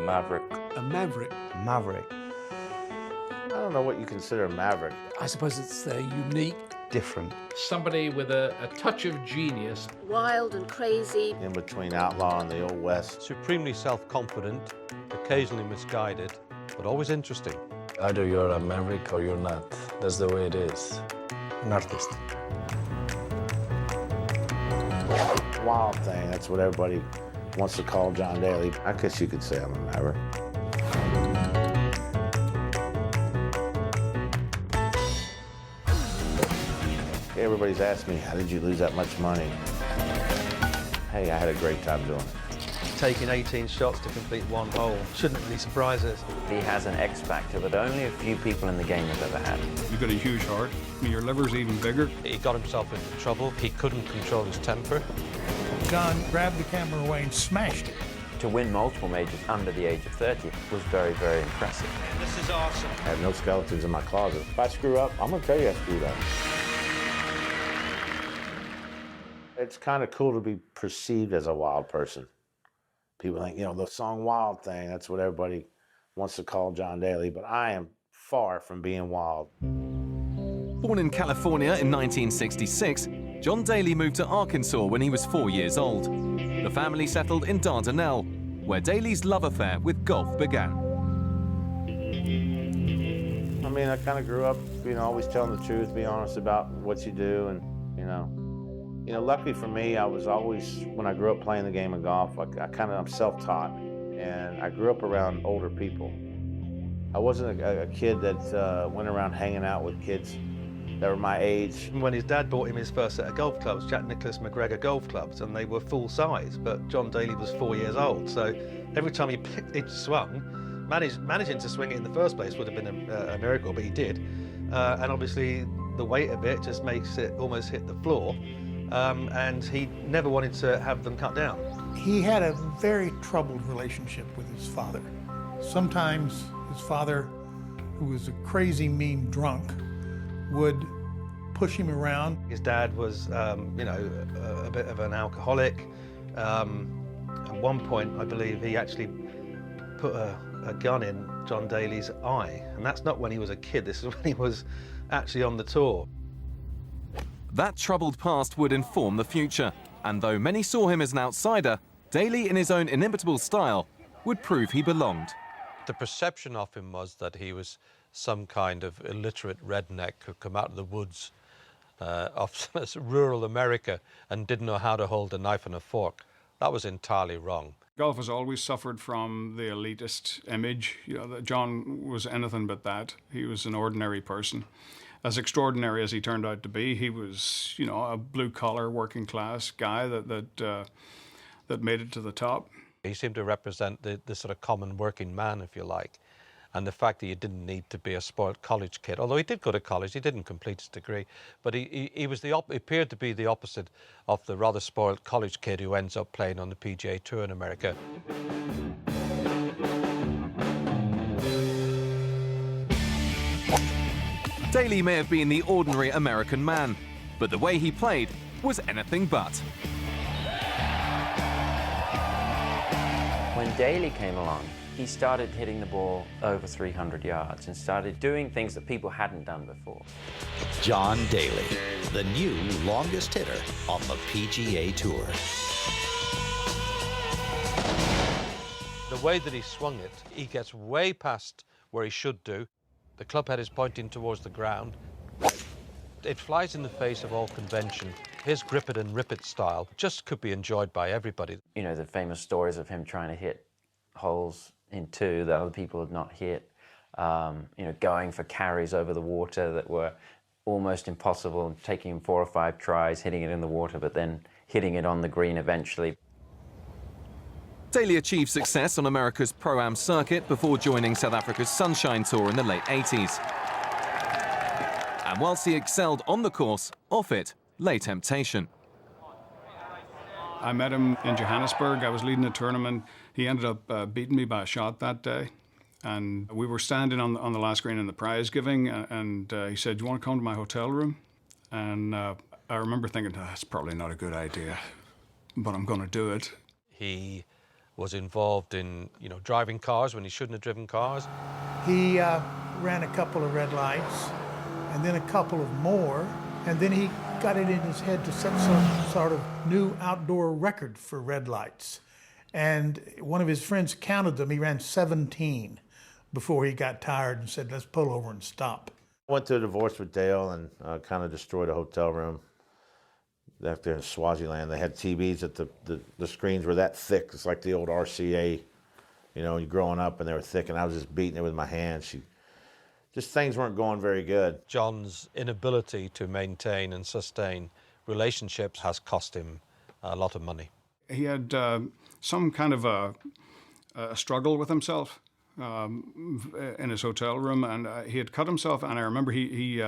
a maverick. A maverick. Maverick. I don't know what you consider a maverick. I suppose it's unique. Different. Somebody with a touch of genius. Wild and crazy. In between outlaw and the old west. Supremely self-confident, occasionally misguided, but always interesting. Either you're a maverick or you're not. That's the way it is. An artist. Wild thing, that's what everybody wants to call John Daly. I guess you could say I'm a maverick. Everybody's asked me, how did you lose that much money? Hey, I had a great time doing it. Taking 18 shots to complete one hole shouldn't really surprise us. He has an X factor that only a few people in the game have ever had. You've got a huge heart. Your liver's even bigger. He got himself into trouble. He couldn't control his temper. John grabbed the camera away and smashed it. To win multiple majors under the age of 30 was very, very impressive. This is awesome. I have no skeletons in my closet. If I screw up, I'm gonna tell you I screwed up. It's kind of cool to be perceived as a wild person. People think, you know, the song Wild Thing, that's what everybody wants to call John Daly, but I am far from being wild. Born in California in 1966, John Daly moved to Arkansas when he was 4 years old. The family settled in Dardanelle, where Daly's love affair with golf began. I mean, I kind of grew up, you know, always telling the truth, being honest about what you do, and, you know, luckily for me, I was always, when I grew up playing the game of golf, I'm self-taught, and I grew up around older people. I wasn't a kid that went around hanging out with kids that were my age. When his dad bought him his first set of golf clubs, Jack Nicklaus McGregor golf clubs, and they were full size, but John Daly was 4 years old, so every time he swung, managing to swing it in the first place would have been a miracle, but he did. And obviously the weight of it just makes it almost hit the floor. And he never wanted to have them cut down. He had a very troubled relationship with his father. Sometimes his father, who was a crazy, mean drunk, would push him around. His dad was, you know, a bit of an alcoholic. At one point, I believe he actually put a gun in John Daly's eye. And that's not when he was a kid, this is when he was actually on the tour. That troubled past would inform the future, and though many saw him as an outsider, Daly, in his own inimitable style, would prove he belonged. The perception of him was that he was some kind of illiterate redneck who come out of the woods of rural America and didn't know how to hold a knife and a fork. That was entirely wrong. Golf has always suffered from the elitist image. You know, that John was anything but that. He was an ordinary person. As extraordinary as he turned out to be, he was, you know, a blue-collar, working-class guy that made it to the top. He seemed to represent the sort of common working man, if you like, and the fact that you didn't need to be a spoiled college kid. Although he did go to college, he didn't complete his degree, but he appeared to be the opposite of the rather spoiled college kid who ends up playing on the PGA Tour in America. Daly may have been the ordinary American man, but the way he played was anything but. When Daly came along, he started hitting the ball over 300 yards and started doing things that people hadn't done before. John Daly, the new longest hitter on the PGA Tour. The way that he swung it, he gets way past where he should do. The club head is pointing towards the ground. It flies in the face of all convention. His grip it and rip it style just could be enjoyed by everybody. You know, the famous stories of him trying to hit holes in two that other people had not hit. You know, going for carries over the water that were almost impossible, taking him 4 or 5 tries, hitting it in the water, but then hitting it on the green eventually. Daly achieved success on America's Pro-Am circuit before joining South Africa's Sunshine Tour in the late 80s. And whilst he excelled on the course, off it lay temptation. I met him in Johannesburg. I was leading a tournament. He ended up beating me by a shot that day. And we were standing on the last green in the prize giving, and he said, "Do you want to come to my hotel room?" And I remember thinking, that's probably not a good idea, but I'm going to do it. He was involved in, you know, driving cars when he shouldn't have driven cars. He ran a couple of red lights, and then a couple of more, and then he got it in his head to set some sort of new outdoor record for red lights. And one of his friends counted them. He ran 17 before he got tired and said, let's pull over and stop. I went to a divorce with Dale and kind of destroyed a hotel room. After in Swaziland, they had TVs that the screens were that thick. It's like the old RCA, you know, growing up, and they were thick, and I was just beating it with my hands. Just things weren't going very good. John's inability to maintain and sustain relationships has cost him a lot of money. He had some kind of a struggle with himself in his hotel room, and he had cut himself, and I remember he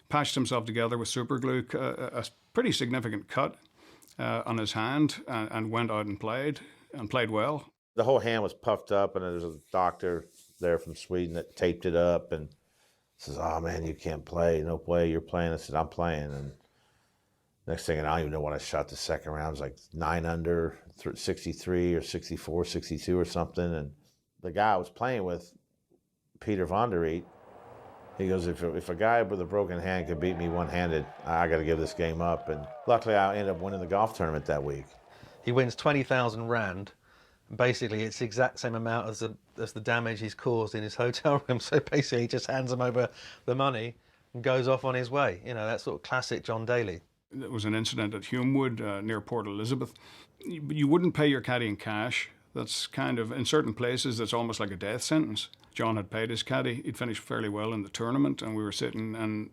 patched himself together with super glue, a pretty significant cut on his hand, and went out and played well. The whole hand was puffed up, and there was a doctor there from Sweden that taped it up and says, oh man, you can't play, no way, you're playing. I said, I'm playing. And next thing, and I don't even know what I shot the second round. It was like 9 under, 63 or 64, 62 or something. And the guy I was playing with, Peter von der Riet, he goes, if a guy with a broken hand can beat me one-handed, I got to give this game up. And luckily, I ended up winning the golf tournament that week. He wins 20,000 rand. Basically, it's the exact same amount as the damage he's caused in his hotel room. So basically, he just hands him over the money and goes off on his way. You know, that's sort of classic John Daly. There was an incident at Humewood near Port Elizabeth. You wouldn't pay your caddy in cash. That's kind of, in certain places, that's almost like a death sentence. John had paid his caddy. He'd finished fairly well in the tournament, and we were sitting, and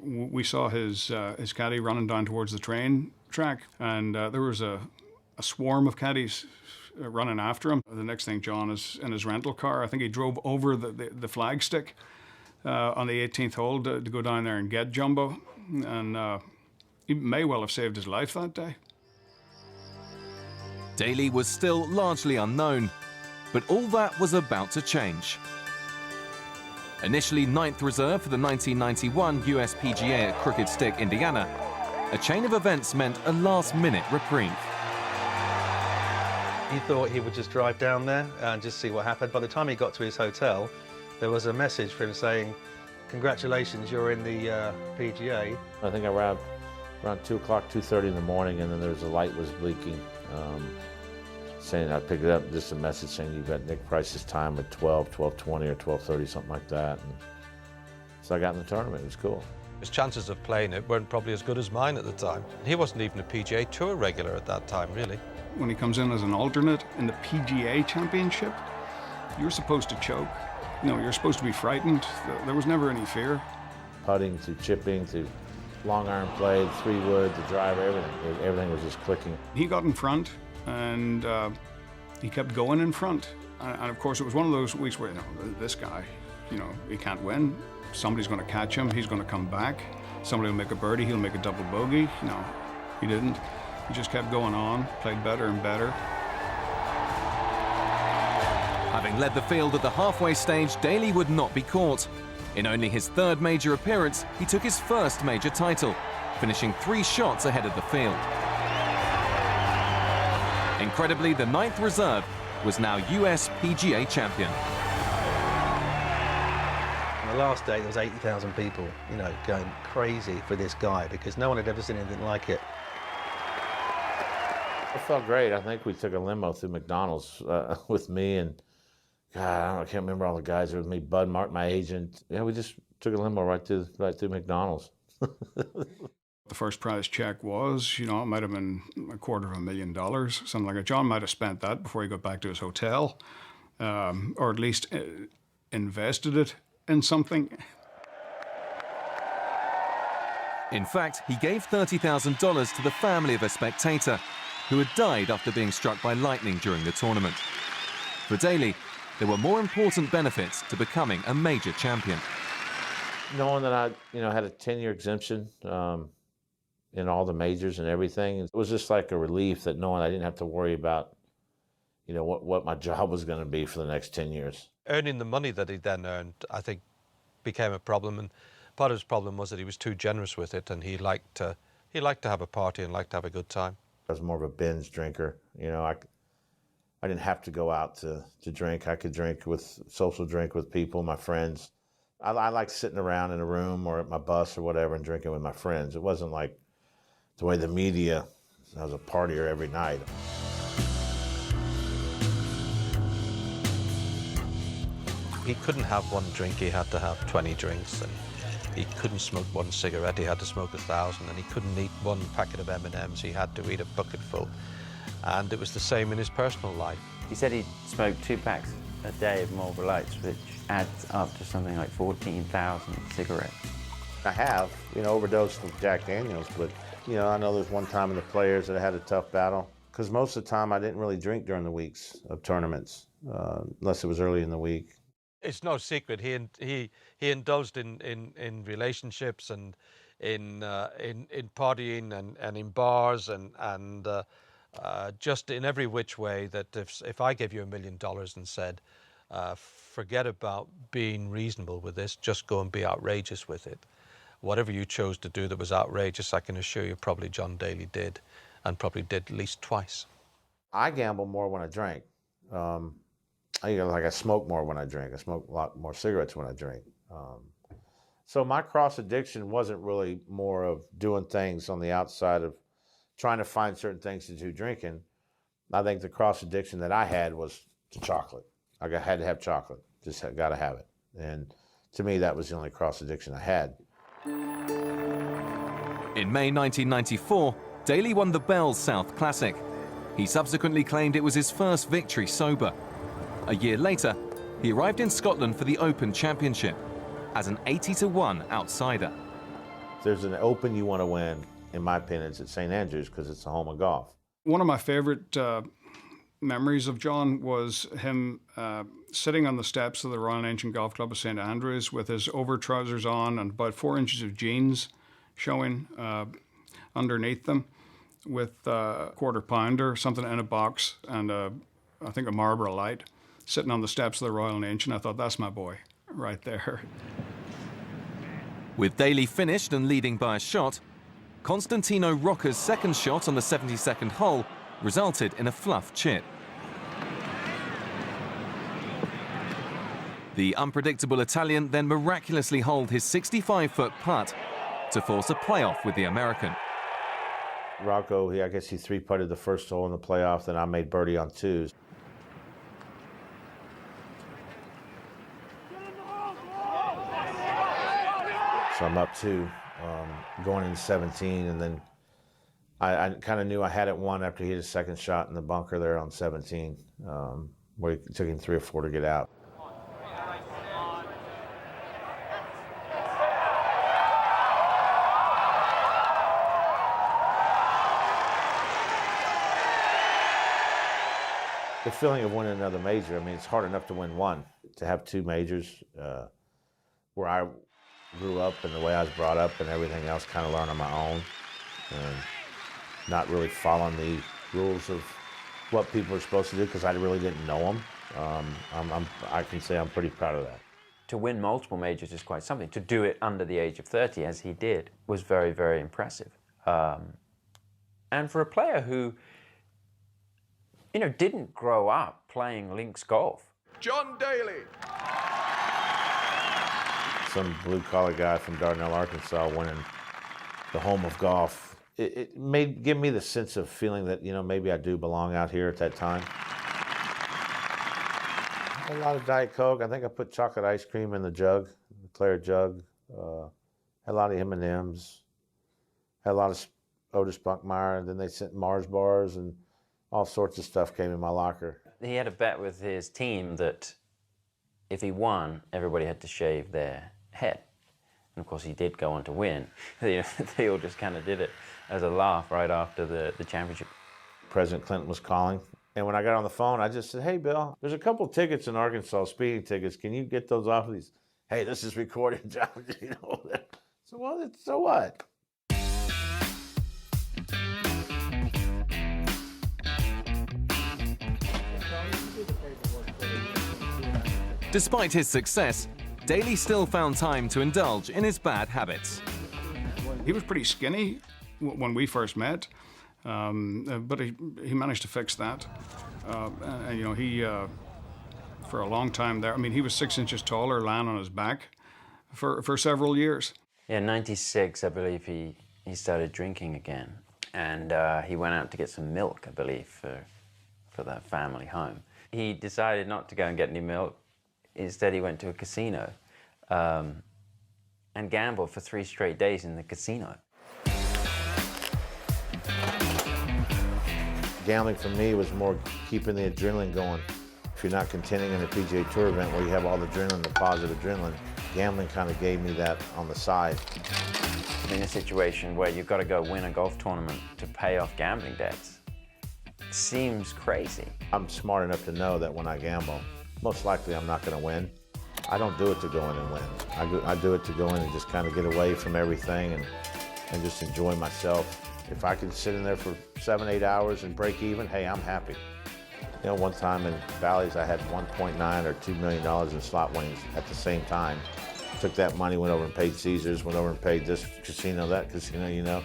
we saw his caddy running down towards the train track, and there was a swarm of caddies running after him. The next thing, John is in his rental car. I think he drove over the flagstick on the 18th hole to go down there and get Jumbo, and he may well have saved his life that day. Daly was still largely unknown, but all that was about to change. Initially 9th reserve for the 1991 US PGA at Crooked Stick, Indiana, a chain of events meant a last-minute reprieve. He thought he would just drive down there and just see what happened. By the time he got to his hotel, there was a message for him saying, congratulations, you're in the PGA. I think around 2 o'clock, 2:30 in the morning, and then there was a light was blinking, saying, I picked it up, just a message saying you've got Nick Price's time at 12, 12:20 or 12:30, something like that. And so I got in the tournament. It was cool. His chances of playing it weren't probably as good as mine at the time. He wasn't even a PGA Tour regular at that time, really. When he comes in as an alternate in the PGA Championship, you're supposed to choke. No, you're supposed to be frightened. There was never any fear. Putting to chipping to long iron play, 3-wood, the driver, everything was just clicking. He got in front, and he kept going in front. And of course, it was one of those weeks where, this guy, he can't win. Somebody's going to catch him. He's going to come back. Somebody will make a birdie. He'll make a double bogey. No, he didn't. He just kept going on, played better and better. Having led the field at the halfway stage, Daly would not be caught. In only his 3rd major appearance, he took his 1st major title, finishing 3 shots ahead of the field. Incredibly, the 9th reserve was now US PGA champion. On the last day, there was 80,000 people, going crazy for this guy because no one had ever seen anything like it. It felt great. I think we took a limo through McDonald's with me and, God, I can't remember all the guys that were with me. Bud Mark, my agent. Yeah, we just took a limo right through McDonald's. The first prize check was, it might have been $250,000, something like that. John might have spent that before he got back to his hotel, or at least invested it in something. In fact, he gave $30,000 to the family of a spectator who had died after being struck by lightning during the tournament. For Daly, there were more important benefits to becoming a major champion. Knowing that I, had a 10-year exemption in all the majors and everything, it was just like a relief that knowing I didn't have to worry about, what my job was going to be for the next 10 years. Earning the money that he then earned, I think, became a problem, and part of his problem was that he was too generous with it, and he liked to have a party and liked to have a good time. I was more of a binge drinker. I didn't have to go out to drink. I could social drink with people, my friends. I like sitting around in a room or at my bus or whatever and drinking with my friends. It wasn't like the way the media, I was a partier every night. He couldn't have one drink, he had to have 20 drinks, and he couldn't smoke one cigarette, he had to smoke 1,000, and he couldn't eat one packet of M&Ms, he had to eat a bucket full. And it was the same in his personal life. He said he'd smoked 2 packs a day of Marlboro Lights, which adds up to something like 14,000 cigarettes. I have, overdosed with Jack Daniels, but, I know there's one time in the Players that I had a tough battle, because most of the time I didn't really drink during the weeks of tournaments, unless it was early in the week. It's no secret, he indulged in relationships and in partying and in bars and just in every which way that if I gave you $1 million and said, forget about being reasonable with this, just go and be outrageous with it. Whatever you chose to do that was outrageous, I can assure you probably John Daly did, and probably did at least twice. I gamble more when I drink. I smoke more when I drink. I smoke a lot more cigarettes when I drink. So my cross addiction wasn't really more of doing things on the outside of trying to find certain things to do drinking. I think the cross addiction that I had was to chocolate. I had to have chocolate, just got to have it. And to me, that was the only cross addiction I had. In May 1994, Daly won the Bells South Classic. He subsequently claimed it was his first victory sober. A year later, he arrived in Scotland for the Open Championship as an 80-1 outsider. If there's an Open you want to win, in my opinion, it's at St. Andrews because it's the home of golf. One of my favorite memories of John was him sitting on the steps of the Royal and Ancient Golf Club of St. Andrews with his over-trousers on and about 4 inches of jeans showing underneath them, with a quarter-pounder, something in a box, and I think a Marlboro Light, sitting on the steps of the Royal and Ancient. I thought, that's my boy right there. With Daly finished and leading by a shot, Constantino Rocca's second shot on the 72nd hole resulted in a fluff chip. The unpredictable Italian then miraculously holed his 65-foot putt to force a playoff with the American. Rocco, I guess he 3-putted the first hole in the playoff, then I made birdie on 2s. So I'm up 2 going into 17, and then I kind of knew I had it won after he hit his second shot in the bunker there on 17, where it took him 3 or 4 to get out. The feeling of winning another major, I mean, it's hard enough to win one. To have 2 majors, where I grew up and the way I was brought up and everything else, kind of learn on my own, and not really following the rules of what people are supposed to do because I really didn't know them. I can say I'm pretty proud of that. To win multiple majors is quite something. To do it under the age of 30, as he did, was very, very impressive. And for a player who, didn't grow up playing links golf. John Daly. Some blue-collar guy from Dardanelle, Arkansas, winning the home of golf. It give me the sense of feeling that, maybe I do belong out here at that time. A lot of Diet Coke. I think I put chocolate ice cream in the jug, the clear jug. Had a lot of M&Ms. Had a lot of Otis Spunkmeyer. And then they sent Mars bars and all sorts of stuff came in my locker. He had a bet with his team that if he won, everybody had to shave their head. And of course, he did go on to win. They all just kind of did it as a laugh right after the championship. President Clinton was calling. And when I got on the phone, I just said, hey, Bill, there's a couple tickets in Arkansas, speeding tickets. Can you get those off of these? Hey, this is recorded, John. So, well, so what? Despite his success, Daly still found time to indulge in his bad habits. He was pretty skinny when we first met, but he managed to fix that. And you know, he for a long time there. I mean, he was 6 inches taller, lying on his back for several years. Yeah, 96, I believe he started drinking again, and he went out to get some milk, I believe, for the family home. He decided not to go and get any milk. Instead, he went to a casino and gambled for 3 straight days in the casino. Gambling for me was more keeping the adrenaline going. If you're not contending in a PGA Tour event where you have all the adrenaline, the positive adrenaline, gambling kind of gave me that on the side. In a situation where you've got to go win a golf tournament to pay off gambling debts, seems crazy. I'm smart enough to know that when I gamble, most likely I'm not going to win. I don't do it to go in and win. I do it to go in and just kind of get away from everything and just enjoy myself. If I can sit in there for 7, 8 hours and break even, hey, I'm happy. You know, one time in Bally's, I had $1.9 or $2 million in slot winnings at the same time. Took that money, went over and paid Caesars, went over and paid this casino, that casino, you know.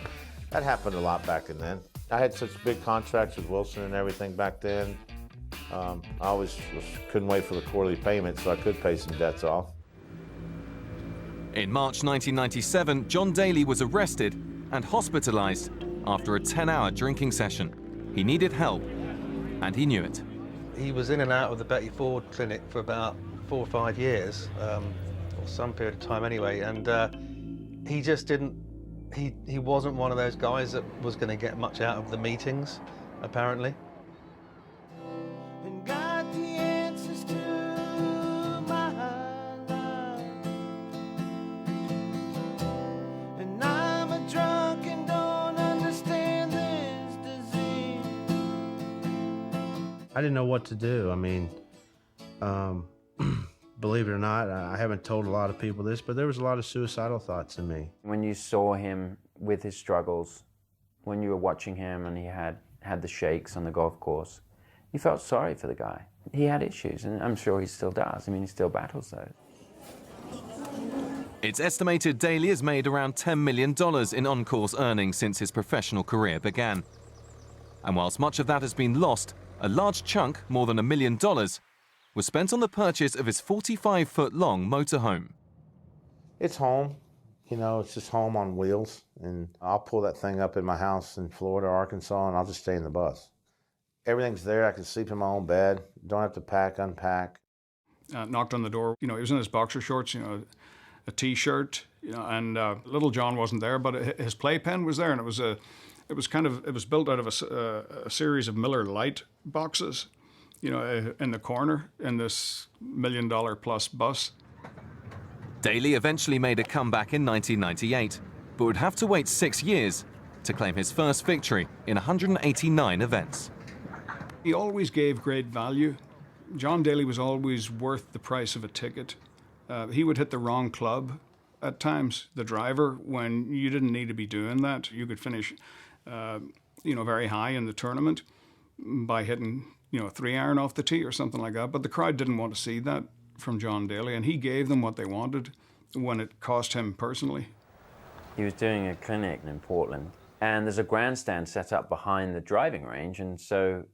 That happened a lot back then. I had such big contracts with Wilson and everything back then. I always couldn't wait for the quarterly payment so I could pay some debts off. In March 1997, John Daly was arrested and hospitalized after a 10-hour drinking session. He needed help, and he knew it. He was in and out of the Betty Ford clinic for about 4 or 5 years, or some period of time anyway, and he just didn't, he wasn't one of those guys that was going to get much out of the meetings, apparently. I didn't know what to do. I mean, believe it or not, I haven't told a lot of people this, but there was a lot of suicidal thoughts in me. When you saw him with his struggles, when you were watching him and he had the shakes on the golf course, you felt sorry for the guy. He had issues, and I'm sure he still does. I mean, he still battles those. It's estimated Daly has made around $10 million in on-course earnings since his professional career began. And whilst much of that has been lost, a large chunk, more than $1 million, was spent on the purchase of his 45-foot-long motorhome. It's home. You know, it's just home on wheels. And I'll pull that thing up in my house in Florida, Arkansas, and I'll just stay in the bus. Everything's there. I can sleep in my own bed. Don't have to pack, unpack. Knocked on the door. You know, he was in his boxer shorts, you know, a T-shirt, you know, and little John wasn't there, but his playpen was there, and it was built out of a series of Miller Lite boxes, you know, in the corner in this $1 million plus bus. Daly eventually made a comeback in 1998, but would have to wait 6 years to claim his first victory in 189 events. He always gave great value. John Daly was always worth the price of a ticket. He would hit the wrong club at times, the driver, when you didn't need to be doing that. You could finish, you know, very high in the tournament by hitting, you know, a 3-iron off the tee or something like that. But the crowd didn't want to see that from John Daly, and he gave them what they wanted when it cost him personally. He was doing a clinic in Portland, and there's a grandstand set up behind the driving range, and so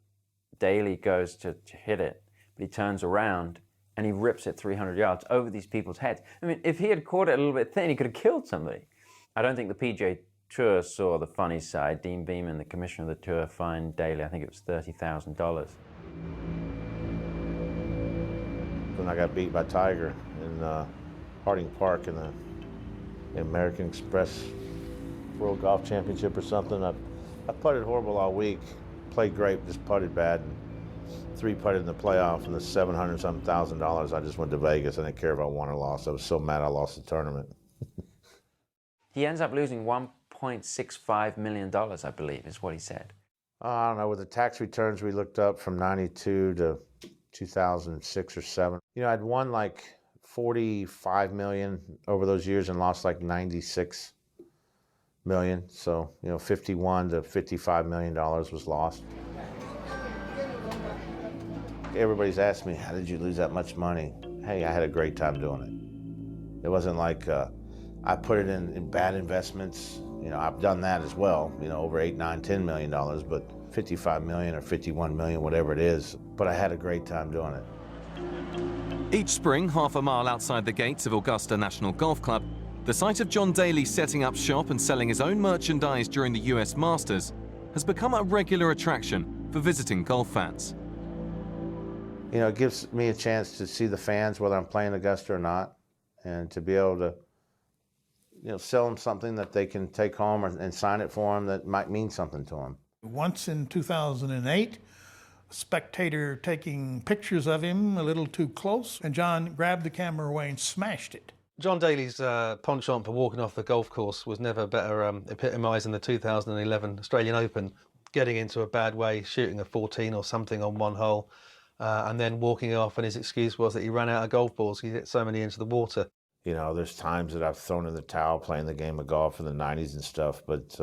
Daly goes to hit it, but he turns around and he rips it 300 yards over these people's heads. I mean, if he had caught it a little bit thin, he could have killed somebody. I don't think the PGA Tour saw the funny side. Dean Beeman, the commissioner of the tour, fined Daly, I think it was $30,000. When I got beat by Tiger in Harding Park in the American Express World Golf Championship or something, I putted horrible all week. Played great, just putted bad. And 3-putted in the playoff, and the $700-something thousand, I just went to Vegas. I didn't care if I won or lost. I was so mad I lost the tournament. He ends up losing $1.65 million, I believe, is what he said. I don't know, with the tax returns we looked up from 92 to 2006 or 7. You know, I'd won like $45 million over those years and lost like $96 million. So, you know, $51 to $55 million was lost. Everybody's asked me, how did you lose that much money? Hey, I had a great time doing it. It wasn't like I put it in bad investments. You know, I've done that as well, you know, over $8, $9, $10 million, but $55 million or $51 million, whatever it is, but I had a great time doing it. Each spring, half a mile outside the gates of Augusta National Golf Club, the sight of John Daly setting up shop and selling his own merchandise during the US Masters has become a regular attraction for visiting golf fans. You know, it gives me a chance to see the fans, whether I'm playing Augusta or not, and to be able to, you know, sell them something that they can take home and sign it for them that might mean something to them. Once in 2008, a spectator taking pictures of him a little too close, and John grabbed the camera away and smashed it. John Daly's penchant for walking off the golf course was never better epitomised in the 2011 Australian Open, getting into a bad way, shooting a 14 or something on one hole, and then walking off, and his excuse was that he ran out of golf balls. He hit so many into the water. You know, there's times that I've thrown in the towel playing the game of golf in the 90s and stuff, but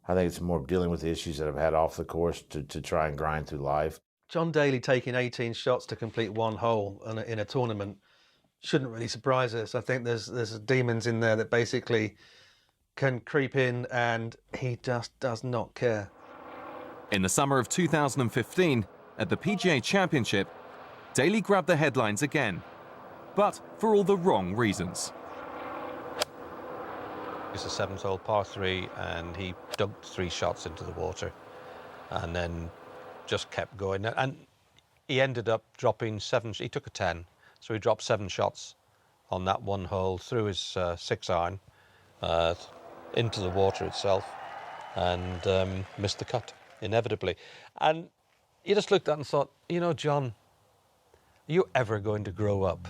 I think it's more dealing with the issues that I've had off the course to try and grind through life. John Daly taking 18 shots to complete one hole in a tournament shouldn't really surprise us. I think there's demons in there that basically can creep in, and he just does not care. In the summer of 2015, at the PGA Championship, Daly grabbed the headlines again, but for all the wrong reasons. It's a 7th-hole par 3, and he dunked 3 shots into the water and then just kept going. And he ended up dropping 7. He took a 10, so he dropped 7 shots on that one hole through his 6-iron into the water itself, and missed the cut inevitably. And you just looked at it and thought, you know, John, are you ever going to grow up?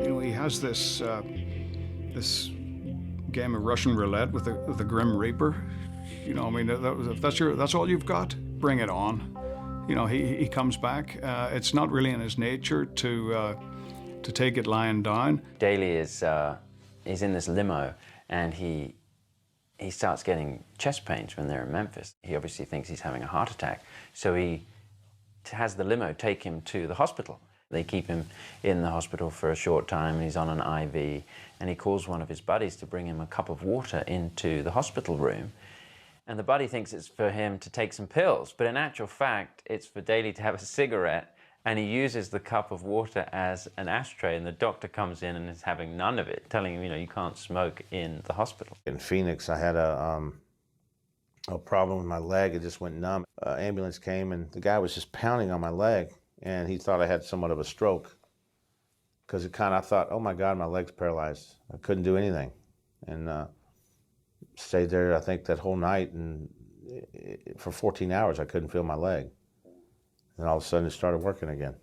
You know, he has this this game of Russian roulette with the Grim Reaper. You know, I mean, if that's all you've got, bring it on. You know, he comes back. It's not really in his nature to take it lying down. Daly is in this limo, and he starts getting chest pains when they're in Memphis. He obviously thinks he's having a heart attack, so he has the limo take him to the hospital. They keep him in the hospital for a short time. He's on an IV, and he calls one of his buddies to bring him a cup of water into the hospital room. And the buddy thinks it's for him to take some pills, but in actual fact, it's for Daly to have a cigarette, and he uses the cup of water as an ashtray, and the doctor comes in and is having none of it, telling him, you know, you can't smoke in the hospital. In Phoenix, I had a problem with my leg. It just went numb. Ambulance came, and the guy was just pounding on my leg, and he thought I had somewhat of a stroke, because I thought, oh my God, my leg's paralyzed. I couldn't do anything. And stayed there, I think, that whole night, and for 14 hours I couldn't feel my leg. And all of a sudden it started working again.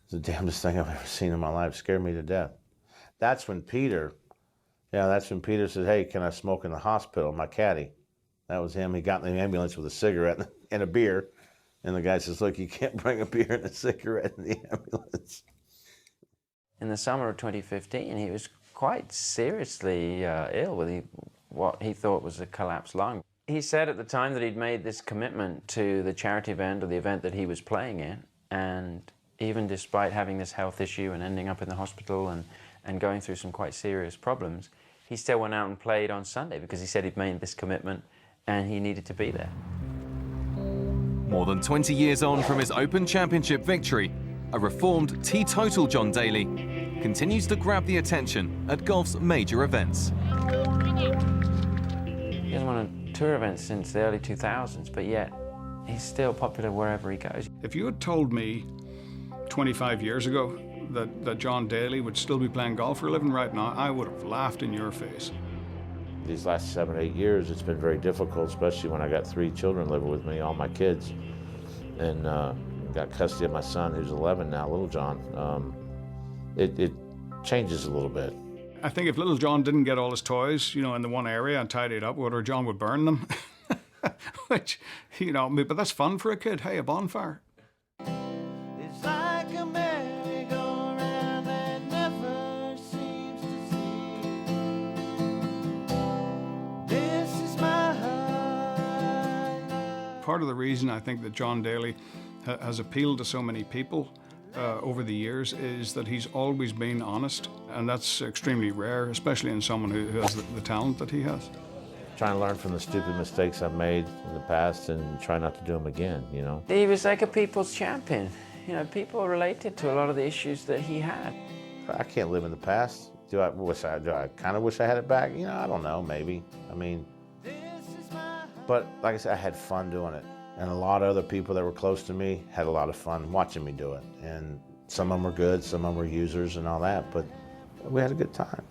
It's the damnedest thing I've ever seen in my life. It scared me to death. That's when Peter said, hey, can I smoke in the hospital? My caddy. That was him. He got in the ambulance with a cigarette and a beer. And the guy says, look, you can't bring a beer and a cigarette in the ambulance. In the summer of 2015, he was quite seriously ill with what he thought was a collapsed lung. He said at the time that he'd made this commitment to the charity event or the event that he was playing in, and even despite having this health issue and ending up in the hospital and going through some quite serious problems, he still went out and played on Sunday because he said he'd made this commitment and he needed to be there. More than 20 years on from his Open Championship victory, a reformed teetotal John Daly continues to grab the attention at golf's major events. He hasn't won a tour event since the early 2000s, but yet he's still popular wherever he goes. If you had told me 25 years ago that John Daly would still be playing golf for a living right now, I would have laughed in your face. These last 7 or 8 years, it's been very difficult, especially when I got 3 children living with me, all my kids, and got custody of my son, who's 11 now, little John. It changes a little bit. I think if little John didn't get all his toys, in the one area and tidy it up, whether John would burn them, which, but that's fun for a kid. Hey, a bonfire. It's like a merry-go-round that never seems to cease. This is my heart. Part of the reason I think that John Daly has appealed to so many people over the years is that he's always been honest, and that's extremely rare, especially in someone who has the talent that he has. Trying to learn from the stupid mistakes I've made in the past and try not to do them again, you know. He was like a people's champion. You know, people related to a lot of the issues that he had. I can't live in the past. Do I kind of wish I had it back? You know, I don't know, maybe. I mean, but like I said, I had fun doing it. And a lot of other people that were close to me had a lot of fun watching me do it. And some of them were good, some of them were users and all that, but we had a good time.